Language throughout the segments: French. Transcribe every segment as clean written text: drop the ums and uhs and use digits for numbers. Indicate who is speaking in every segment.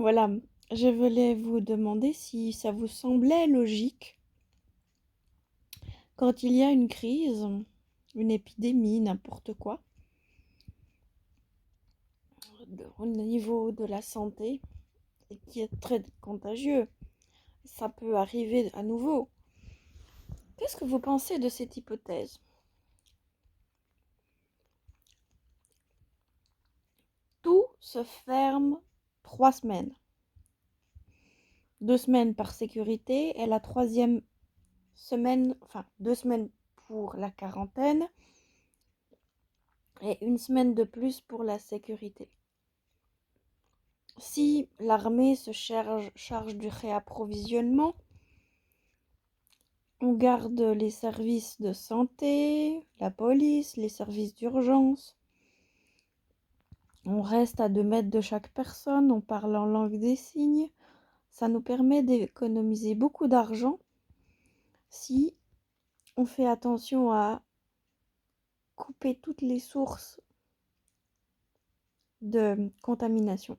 Speaker 1: Voilà, je voulais vous demander si ça vous semblait logique quand il y a une crise, une épidémie, n'importe quoi, au niveau de la santé, et qui est très contagieux. Ça peut arriver à nouveau. Qu'est-ce que vous pensez de cette hypothèse? Tout se ferme 3 semaines. 2 semaines par sécurité et la troisième semaine, enfin 2 semaines pour la quarantaine et une semaine de plus pour la sécurité. Si l'armée se charge du réapprovisionnement, on garde les services de santé, la police, les services d'urgence. On reste à 2 mètres de chaque personne, on parle en langue des signes. Ça nous permet d'économiser beaucoup d'argent si on fait attention à couper toutes les sources de contamination.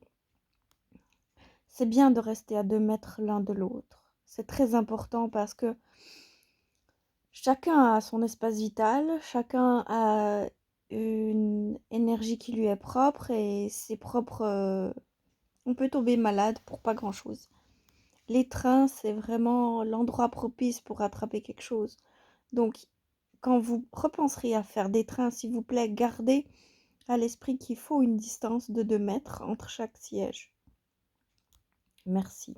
Speaker 1: C'est bien de rester à 2 mètres l'un de l'autre. C'est très important parce que chacun a son espace vital, chacun a une énergie qui lui est propre et ses propres. On peut tomber malade pour pas grand-chose. Les trains, c'est vraiment l'endroit propice pour attraper quelque chose. Donc, quand vous repenserez à faire des trains, s'il vous plaît, gardez à l'esprit qu'il faut une distance de 2 mètres entre chaque siège. Merci.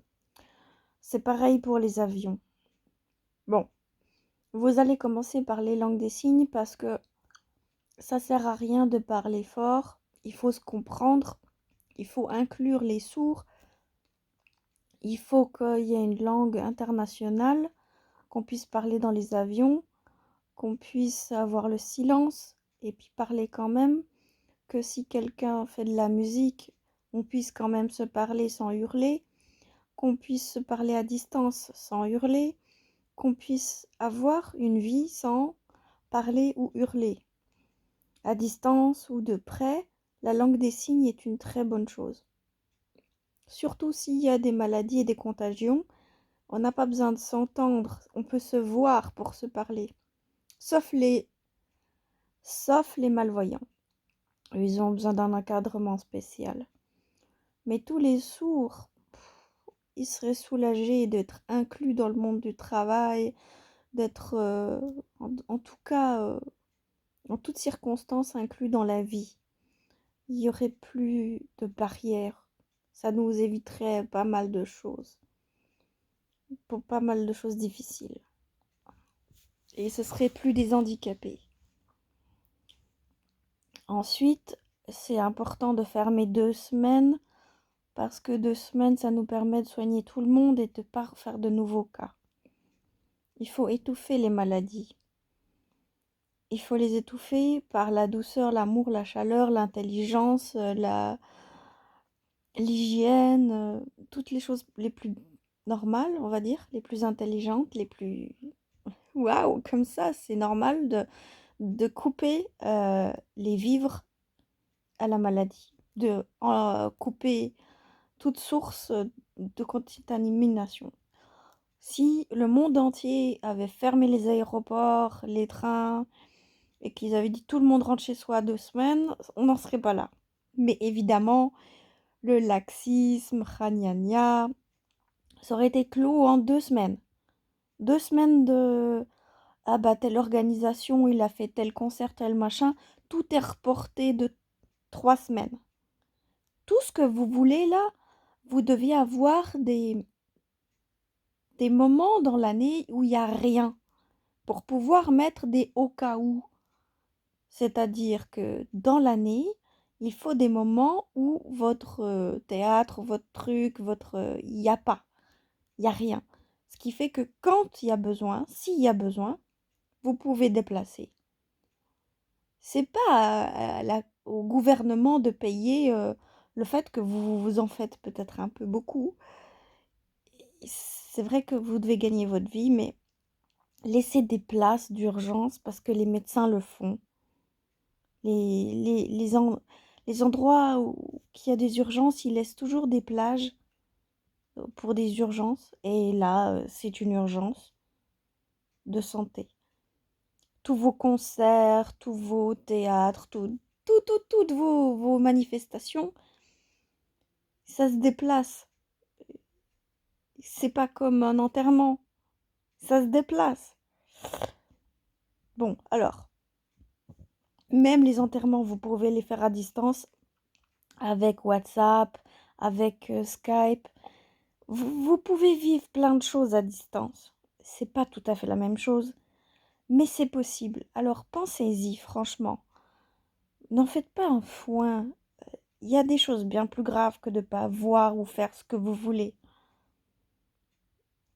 Speaker 1: C'est pareil pour les avions. Bon, vous allez commencer par les langues des signes parce que ça sert à rien de parler fort. Il faut se comprendre. Il faut inclure les sourds. Il faut qu'il y ait une langue internationale, qu'on puisse parler dans les avions, qu'on puisse avoir le silence et puis parler quand même, que si quelqu'un fait de la musique, on puisse quand même se parler sans hurler, qu'on puisse se parler à distance sans hurler, qu'on puisse avoir une vie sans parler ou hurler. À distance ou de près, la langue des signes est une très bonne chose. Surtout s'il y a des maladies et des contagions, on n'a pas besoin de s'entendre, on peut se voir pour se parler. Sauf les malvoyants. Ils ont besoin d'un encadrement spécial. Mais tous les sourds, ils seraient soulagés d'être inclus dans le monde du travail, d'être, en tout cas, en toutes circonstances, inclus dans la vie. Il n'y aurait plus de barrières. Ça nous éviterait pas mal de choses. Pour pas mal de choses difficiles. Et ce serait plus des handicapés. Ensuite, c'est important de fermer 2 semaines parce que 2 semaines, ça nous permet de soigner tout le monde et de ne pas faire de nouveaux cas. Il faut étouffer les maladies. Il faut les étouffer par la douceur, l'amour, la chaleur, l'intelligence, l'hygiène, toutes les choses les plus normales, on va dire, les plus intelligentes, les plus... Waouh, comme ça, c'est normal de couper les vivres à la maladie, de couper toute source de contamination. Si le monde entier avait fermé les aéroports, les trains, et qu'ils avaient dit tout le monde rentre chez soi 2 semaines, on n'en serait pas là. Mais évidemment, le laxisme, ragnagna, ça aurait été clos en 2 semaines. 2 semaines de ah bah telle organisation, il a fait tel concert, tel machin, tout est reporté de 3 semaines. Tout ce que vous voulez là, vous deviez avoir des moments dans l'année où il n'y a rien pour pouvoir mettre des au cas où. C'est-à-dire que dans l'année, il faut des moments où votre théâtre, votre truc, il n'y a pas, il n'y a rien. Ce qui fait que quand il y a besoin, s'il y a besoin, vous pouvez déplacer. C'est pas au gouvernement de payer le fait que vous vous en faites peut-être un peu beaucoup. C'est vrai que vous devez gagner votre vie, mais laissez des places d'urgence parce que les médecins le font. Les endroits où il y a des urgences, ils laissent toujours des plages pour des urgences. Et là, c'est une urgence de santé. Tous vos concerts, tous vos théâtres, toutes vos manifestations, ça se déplace. C'est pas comme un enterrement, ça se déplace. Bon, alors, même les enterrements, vous pouvez les faire à distance avec WhatsApp, avec Skype. Vous pouvez vivre plein de choses à distance. C'est pas tout à fait la même chose, mais c'est possible. Alors pensez-y, franchement. N'en faites pas un foin. Il y a des choses bien plus graves que de ne pas voir ou faire ce que vous voulez.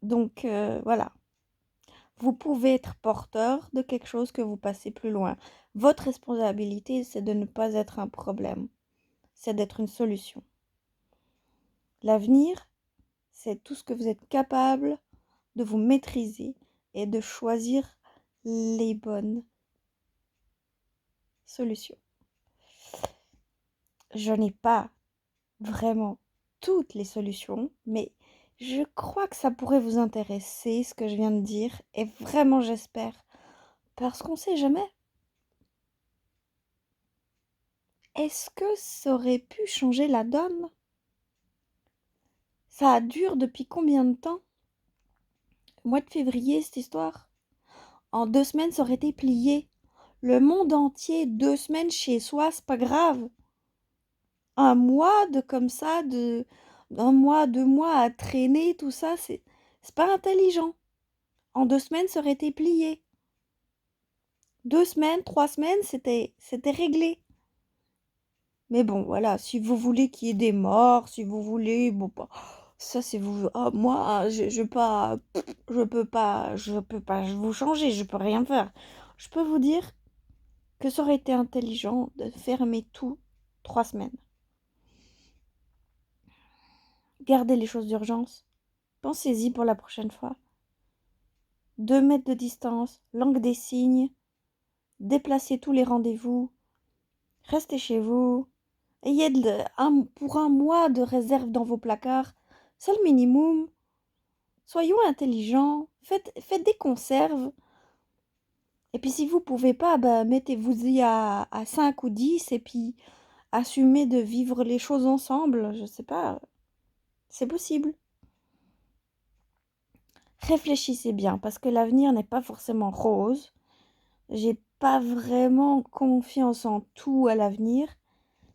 Speaker 1: Donc voilà. Vous pouvez être porteur de quelque chose que vous passez plus loin. Votre responsabilité, c'est de ne pas être un problème. C'est d'être une solution. L'avenir, c'est tout ce que vous êtes capable de vous maîtriser et de choisir les bonnes solutions. Je n'ai pas vraiment toutes les solutions, mais je crois que ça pourrait vous intéresser, ce que je viens de dire, et vraiment j'espère, parce qu'on ne sait jamais. Est-ce que ça aurait pu changer la donne? Ça dure depuis combien de temps? Mois de février, cette histoire? En 2 semaines, ça aurait été plié. Le monde entier, 2 semaines chez soi, c'est pas grave. Un mois de comme ça, un mois, 2 mois à traîner, tout ça, c'est pas intelligent. En 2 semaines, ça aurait été plié. 2 semaines, 3 semaines, c'était réglé. Mais bon, voilà, si vous voulez qu'il y ait des morts, si vous voulez, bon, bah, ça c'est vous. Ah, moi, je peux pas vous changer, je peux rien faire. Je peux vous dire que ça aurait été intelligent de fermer tout 3 semaines. Gardez les choses d'urgence. Pensez-y pour la prochaine fois. 2 mètres de distance, langue des signes, déplacez tous les rendez-vous, restez chez vous, ayez pour un mois de réserve dans vos placards, c'est le minimum. Soyons intelligents, faites des conserves. Et puis si vous pouvez pas, bah, mettez-vous-y à 5 ou 10 et puis assumez de vivre les choses ensemble. Je sais pas, c'est possible. Réfléchissez bien parce que l'avenir n'est pas forcément rose. J'ai pas vraiment confiance en tout à l'avenir.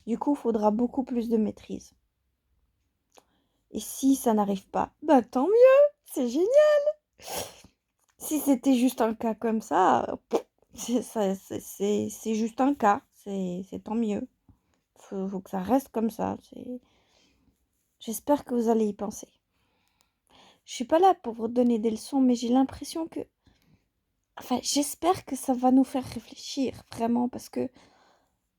Speaker 1: Du coup, il faudra beaucoup plus de maîtrise. Et si ça n'arrive pas, bah tant mieux, c'est génial. Si c'était juste un cas comme ça, c'est juste un cas, c'est tant mieux. Faut que ça reste comme ça. J'espère que vous allez y penser. Je suis pas là pour vous donner des leçons, mais j'ai l'impression que... Enfin, j'espère que ça va nous faire réfléchir, vraiment, parce que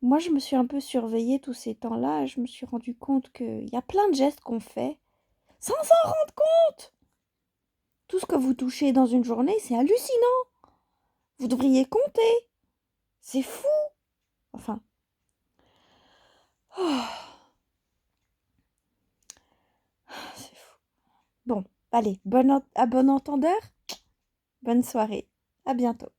Speaker 1: moi, je me suis un peu surveillée tous ces temps-là et je me suis rendu compte qu'il y a plein de gestes qu'on fait sans s'en rendre compte. Tout ce que vous touchez dans une journée, c'est hallucinant. Vous devriez compter. C'est fou. Enfin. Oh, c'est fou. Bon, allez, à bon entendeur. Bonne soirée. À bientôt.